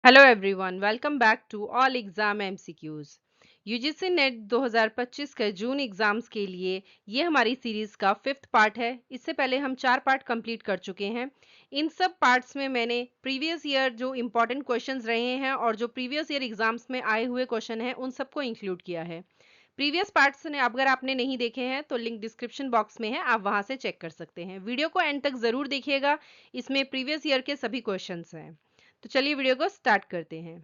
Hello everyone, welcome back to all exam MCQs. UGC NET 2025 के जून exams के लिए ये हमारी सीरीज का 5th पार्ट है। इससे पहले हम 4 पार्ट कंप्लीट कर चुके हैं। इन सब पार्ट्स में मैंने प्रीवियस ईयर जो इम्पोर्टेंट क्वेश्चंस रहे हैं और जो प्रीवियस ईयर एग्जाम्स में आए हुए क्वेश्चन हैं उन सबको इंक्लूड किया है। प्रीवियस पार्ट्स ने अगर आपने नहीं देखे हैं तो लिंक डिस्क्रिप्शन बॉक्स में है, आप वहां से चेक कर सकते हैं। वीडियो को एंड तक जरूर देखिएगा, इसमें प्रीवियस ईयर के सभी क्वेश्चंस हैं। तो चलिए वीडियो को स्टार्ट करते हैं।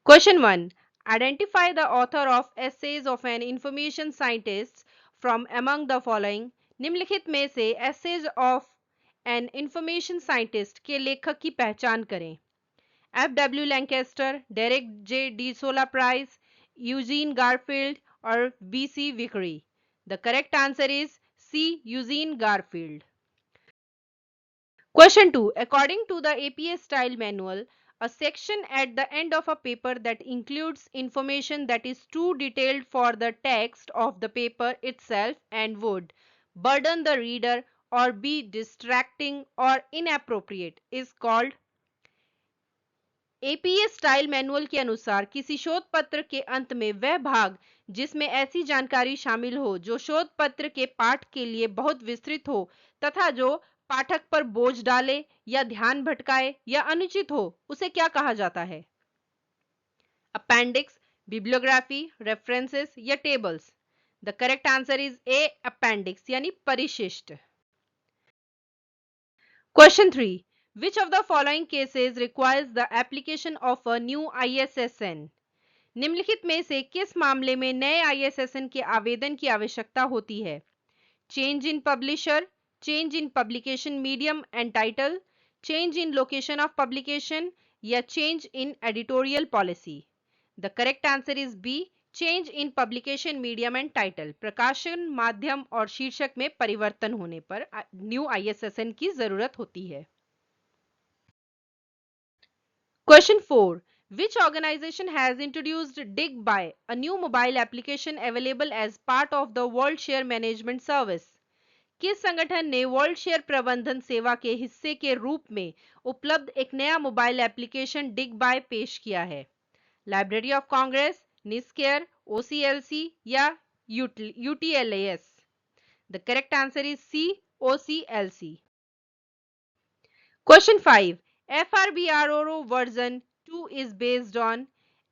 Question 1. Identify the author of essays of an information scientist from among the following. निम्नलिखित में से essays of an information scientist के लेखक की पहचान करें। F.W. Lancaster, Derek J. D. Sola Price, Eugene Garfield और B.C. Vickery. The correct answer is C. Eugene Garfield. Question 2. According to the APA style manual, a section at the end of a paper that includes information that is too detailed for the text of the paper itself and would burden the reader or be distracting or inappropriate is called. APA style manual के अनुसार किसी शोध पत्र के अंत में वह भाग जिसमें ऐसी जानकारी शामिल हो जो शोध पत्र के पाठ के लिए बहुत विस्तृत हो तथा जो पाठक पर बोझ डाले या ध्यान भटकाए या अनुचित हो, उसे क्या कहा जाता है? अपेंडिक्स, बिब्लियोग्राफी, रेफरेंसेस या tables? The correct answer is A, appendix यानी परिशिष्ट। Question 3. Which of the following cases requires the application of a new ISSN? निम्नलिखित में से किस मामले में नए ISSN के आवेदन की आवश्यकता होती है? Change in publisher, change in publication medium and title, change in location of publication या change in editorial policy? The correct answer is B. Change in publication medium and title. प्रकाशन माध्यम और शीर्षक में परिवर्तन होने पर न्यू आईएसएसएन की जरूरत होती है। Question 4. Which organization has introduced DigBuy, a new mobile application available as part of the World Share Management Service? किस संगठन ने वर्ल्ड शेयर प्रबंधन सेवा के हिस्से के रूप में उपलब्ध एक नया मोबाइल एप्लीकेशन डिगबाय पेश किया है? Library of Congress, NISCAIR, OCLC या UTLS? The correct answer is C, OCLC. Question 5. FRBROO version 2 is based on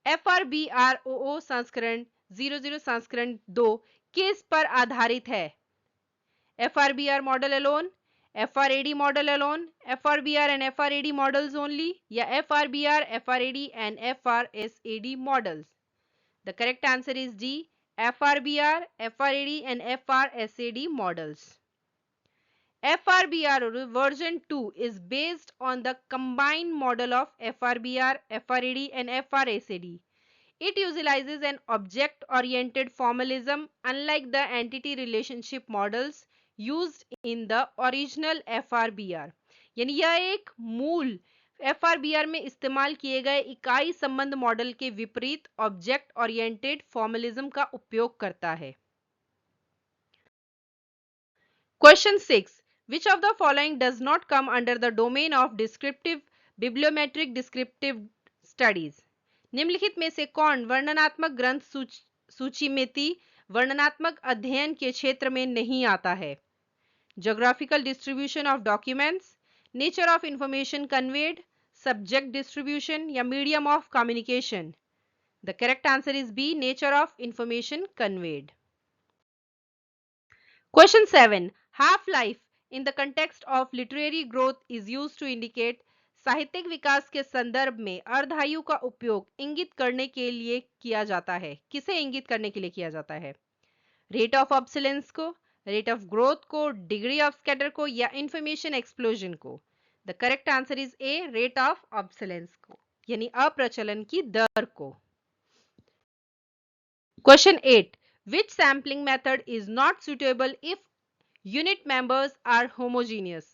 FRBROO संस्करण 00 संस्करण 2 किस पर आधारित है? FRBR model alone, FRAD model alone, FRBR and FRAD models only या FRBR, FRAD and FRSAD models? The correct answer is D. FRBR, FRAD and FRSAD models. FRBR version 2 is based on the combined model of FRBR, FRAD and FRSAD. It utilizes an object-oriented formalism unlike the entity relationship models used in the original FRBR. यानी यह एक मूल FRBR में इस्तेमाल किए गए इकाई संबंध मॉडल के विपरीत ऑब्जेक्ट ओरिएंटेड फॉर्मलिज्म का उपयोग करता है। Question 6. Which of the following does not come under the domain of descriptive bibliometric descriptive studies? निम्नलिखित में से कौन वर्णनात्मक ग्रंथ सूचीमिति वर्णनात्मक अध्ययन के क्षेत्र में नहीं आता है? Geographical distribution of documents, nature of information conveyed, subject distribution या medium of communication? The correct answer is B. Nature of information conveyed. Question 7. Half-life in the context of literary growth is used to indicate साहित्यिक विकास के संदर्भ में अर्धायु का उपयोग इंगित करने के लिए किया जाता है। किसे इंगित करने के लिए किया जाता है? रेट ऑफ ऑब्सोलेंस को, रेट ऑफ ग्रोथ को, डिग्री ऑफ स्कैटर को या इंफॉर्मेशन एक्सप्लोजन को? The correct answer is A, rate of obsolescence को यानी अप्रचलन की दर को। Question 8. Which sampling method is not suitable if unit members are homogeneous?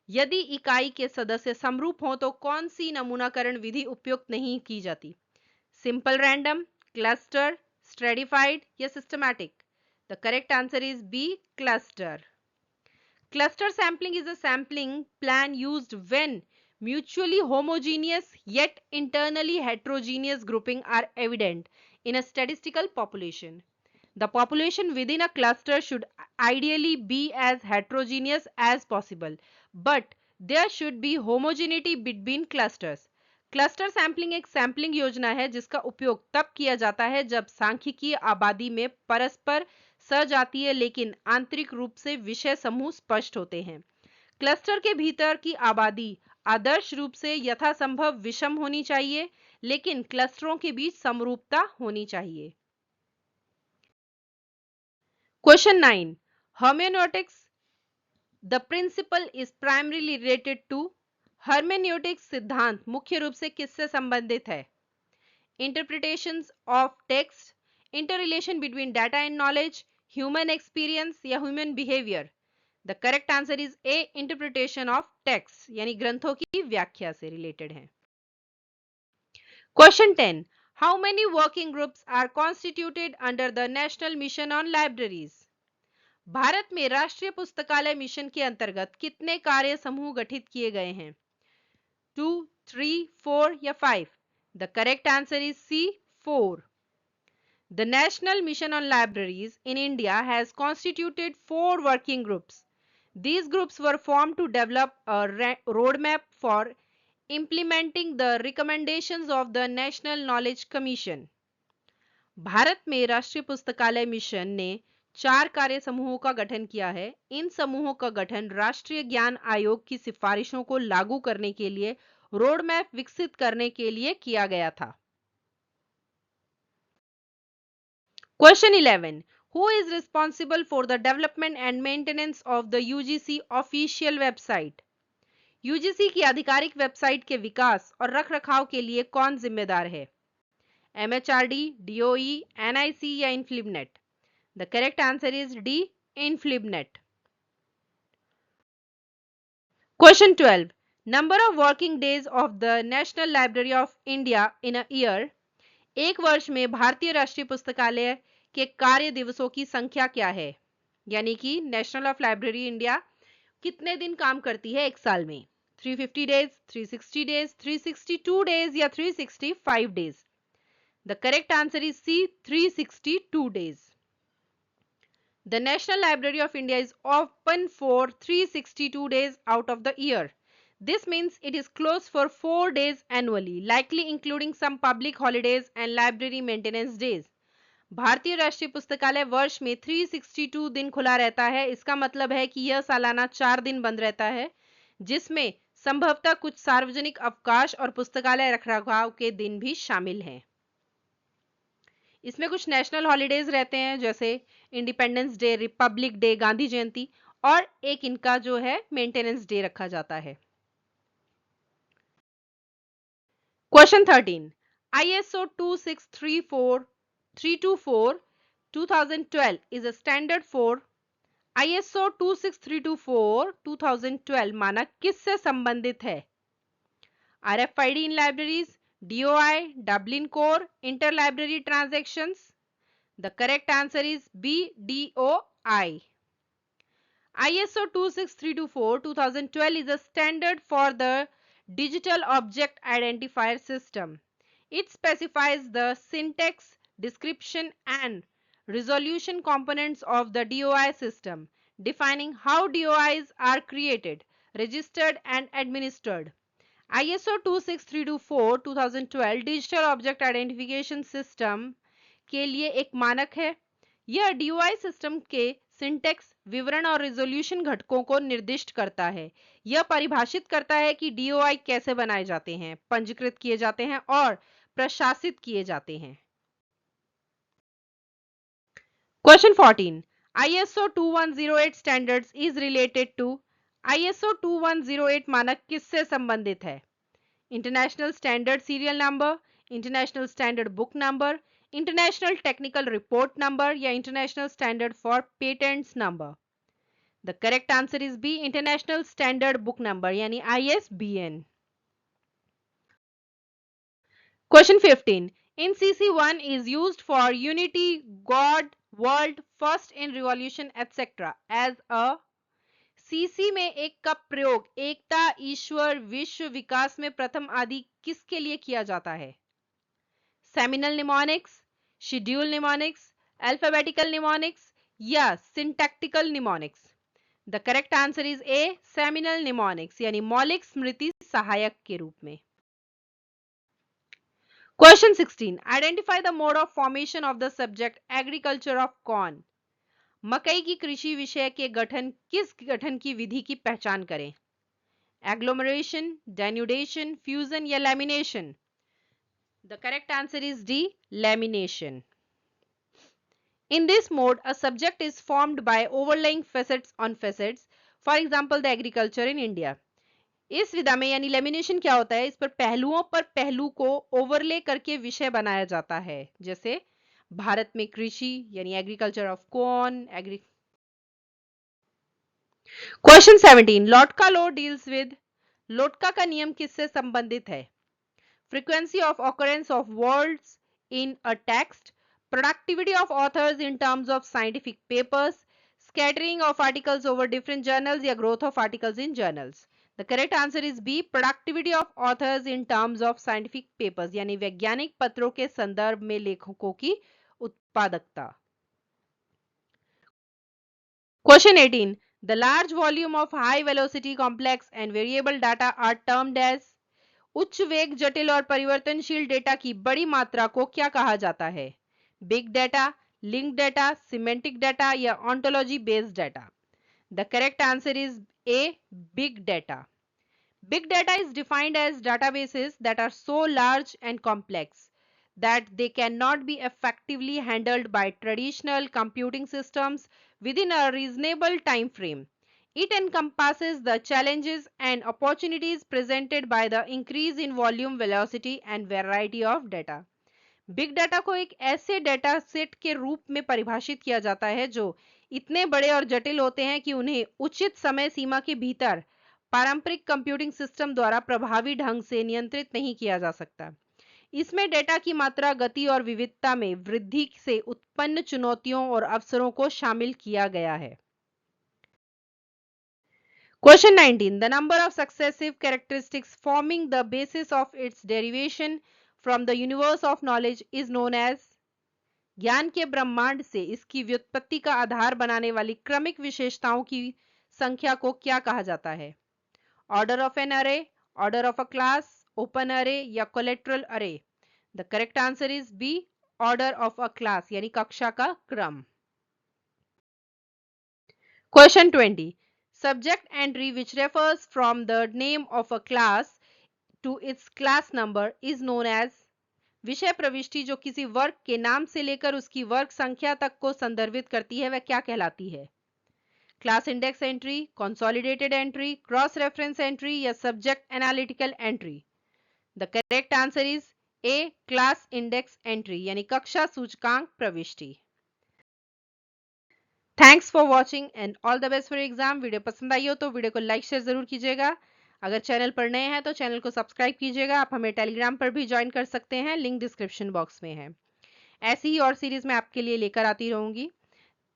यदि इकाई के सदस्य समरूप हों तो कौन सी नमूनाकरण विधि उपयुक्त नहीं की जाती? सिंपल रैंडम, क्लस्टर, स्ट्रेटिफाइड या systematic? The correct answer is B, cluster. Cluster sampling is a sampling plan used when Mutually homogeneous yet internally heterogeneous grouping are evident in a statistical population. The population within a cluster should ideally be as heterogeneous as possible, but there should be homogeneity between clusters. Cluster sampling एक sampling योजना है जिसका उपयोग तब किया जाता है जब सांख्यिकीय आबादी में परस्पर सजातीय लेकिन आंतरिक रूप से विषय समूह स्पष्ट होते हैं। क्लस्टर के भीतर की आबादी आदर्श रूप से यथासंभव विषम होनी चाहिए, लेकिन क्लस्टरों के बीच समरूपता होनी चाहिए। Question 9, hermeneutics, the principle is primarily related to। hermeneutics सिद्धांत मुख्य रूप से किससे संबंधित है? interpretations of text, interrelation between data and knowledge, human experience या human behavior। The correct answer is A, interpretation of text, यानी ग्रंथों की व्याख्या से रिलेटेड है। Question 10, how many working groups are constituted under the National Mission on Libraries? Bharat में राष्ट्रीय पुस्तकालय मिशन के अंतर्गत कितने कार्य समूह गठित किए गए हैं? 2, 3, 4 या 5? The correct answer is C, 4. The National Mission on Libraries in India has constituted 4 working groups. These groups were formed to develop a roadmap for implementing the recommendations of the National Knowledge Commission. Bharat में राष्ट्रीय पुस्तकालय mission ने 4 कार्य समूहों का गठन किया है। इन समूहों का गठन राष्ट्रीय ज्ञान आयोग की सिफारिशों को लागू करने के लिए रोड मैप विकसित करने के लिए किया गया था। Question 11, who is responsible for the development and maintenance of the UGC official website? UGC की आधिकारिक वेबसाइट के विकास और रखरखाव के लिए कौन जिम्मेदार है? MHRD, DOE, NIC या INFLIBNET? The correct answer is D, INFLIBNET. Question 12, number of working days of the National Library of India in a year। एक वर्ष में भारतीय राष्ट्रीय पुस्तकालय के कार्य दिवसों की संख्या क्या है? यानी कि नेशनल ऑफ लाइब्रेरी इंडिया कितने दिन काम करती है एक साल में? 350 डेज, 360 डेज, 362 डेज या 365 days? The correct answer is C, 362 days. The National Library of India is open for 362 days out of the year. This means it is closed for 4 days annually, likely including some public holidays and library maintenance days. भारतीय राष्ट्रीय पुस्तकालय वर्ष में 362 दिन खुला रहता है। इसका मतलब है कि यह सालाना 4 दिन बंद रहता है, जिसमें संभवतः कुछ सार्वजनिक अवकाश और पुस्तकालय रखरखाव के दिन भी शामिल हैं। इसमें कुछ नेशनल हॉलीडेज रहते हैं जैसे Independence Day, Republic Day, Gandhi Jayanti, और एक इनका जो है मेंटेनेंस डे रखा जाता है। Question 13, ISO 26324 2012 is a standard for। ISO 26324 2012 मानक किससे संबंधित है? RFID in libraries, DOI, Dublin Core, interlibrary transactions? The correct answer is B, DOI. ISO 26324 2012 is a standard for the Digital Object Identifier System. It specifies the syntax, description, and resolution components of the DOI system, defining how DOIs are created, registered, and administered. ISO 26324 2012 digital object identification system के लिए एक मानक है। यह DOI system के syntax, विवरण और resolution घटकों को निर्दिष्ट करता है। यह परिभाषित करता है कि DOI कैसे बनाए जाते हैं, पंजीकृत किए जाते हैं और प्रशासित किए जाते हैं। Question 14, ISO 2108 standards is related to. ISO 2108 मानक किससे संबंधित है? International standard serial number, international standard book number, international technical report number या international standard for patents number? The correct answer is B, international standard book number यानी ISBN। Question 15, in CC1 is used for unity, God, world, first in revolution, etc. as a। CC में एक का प्रयोग एकता, ईश्वर, विश्व, विकास में प्रथम आदि किसके लिए किया जाता है? Seminal mnemonics, schedule mnemonics, alphabetical mnemonics या syntactical mnemonics? The correct answer is A, seminal mnemonics यानी मौलिक स्मृति सहायक के रूप में। Question 16, identify the mode of formation of the subject agriculture of corn. मकई की कृषि विषय के गठन किस गठन की विधि की पहचान करें? एग्लोमरेशन, डेन्यूडेशन, फ्यूजन या lamination? The correct answer is D, lamination. In this mode, a subject is formed by overlaying facets on facets. For example, the agriculture in India. इस विधा में यानी लेमिनेशन क्या होता है? इस पर पहलुओं पर पहलू को ओवरले करके विषय बनाया जाता है, जैसे भारत में कृषि यानी agriculture of corn. Question 17, लोटका law deals with. लोटका का नियम किससे संबंधित है? Frequency of occurrence of words in a text, productivity of authors in terms of scientific papers, scattering of articles over different journals या growth of articles in journals? The correct answer is B, productivity of authors in terms of scientific papers यानी वैज्ञानिक पत्रों के संदर्भ में लेखकों की उत्पादकता। Question 18, the large volume of high velocity complex and variable data are termed as। उच्च वेग, जटिल और परिवर्तनशील डेटा की बड़ी मात्रा को क्या कहा जाता है? Big data, link data, semantic data या ontology based data? The correct answer is A, big data. Big data is defined as databases that are so large and complex that they cannot be effectively handled by traditional computing systems within a reasonable time frame. It encompasses the challenges and opportunities presented by the increase in volume, velocity and variety of data. Big data को एक ऐसे data set के रूप में परिभाषित किया जाता है जो इतने बड़े और जटिल होते हैं कि उन्हें उचित समय सीमा के भीतर पारंपरिक कंप्यूटिंग सिस्टम द्वारा प्रभावी ढंग से नियंत्रित नहीं किया जा सकता। इसमें डेटा की मात्रा, गति और विविधता में वृद्धि से उत्पन्न चुनौतियों और अवसरों को शामिल किया गया है। Question 19, the number of successive characteristics forming the basis of its derivation from the universe of knowledge is known as। ज्ञान के ब्रह्मांड से इसकी व्युत्पत्ति का आधार बनाने वाली क्रमिक विशेषताओं की संख्या को क्या कहा जाता है? ऑर्डर ऑफ एन अरे, order of a class, open अरे या कोलेट्रल अरे? The correct answer is B, order of a class यानी कक्षा का क्रम। Question 20, subject entry which refers from the name of a class to its class number is known as। विषय प्रविष्टि जो किसी वर्ग के नाम से लेकर उसकी वर्ग संख्या तक को संदर्भित करती है वह क्या कहलाती है? Class index entry, consolidated entry, cross reference entry या subject analytical entry? The correct answer is A, class index entry यानी कक्षा सूचकांक प्रविष्टि। Thanks for watching and all the best for exam. Video पसंद आई हो तो वीडियो को लाइक शेयर जरूर कीजिएगा। अगर चैनल पर नए हैं तो चैनल को सब्सक्राइब कीजिएगा। आप हमें टेलीग्राम पर भी ज्वाइन कर सकते हैं, लिंक डिस्क्रिप्शन बॉक्स में है। ऐसी ही और सीरीज मैं आपके लिए लेकर आती रहूंगी।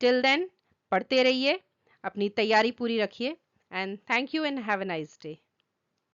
टिल देन पढ़ते रहिए, अपनी तैयारी पूरी रखिए and thank you and have a nice day.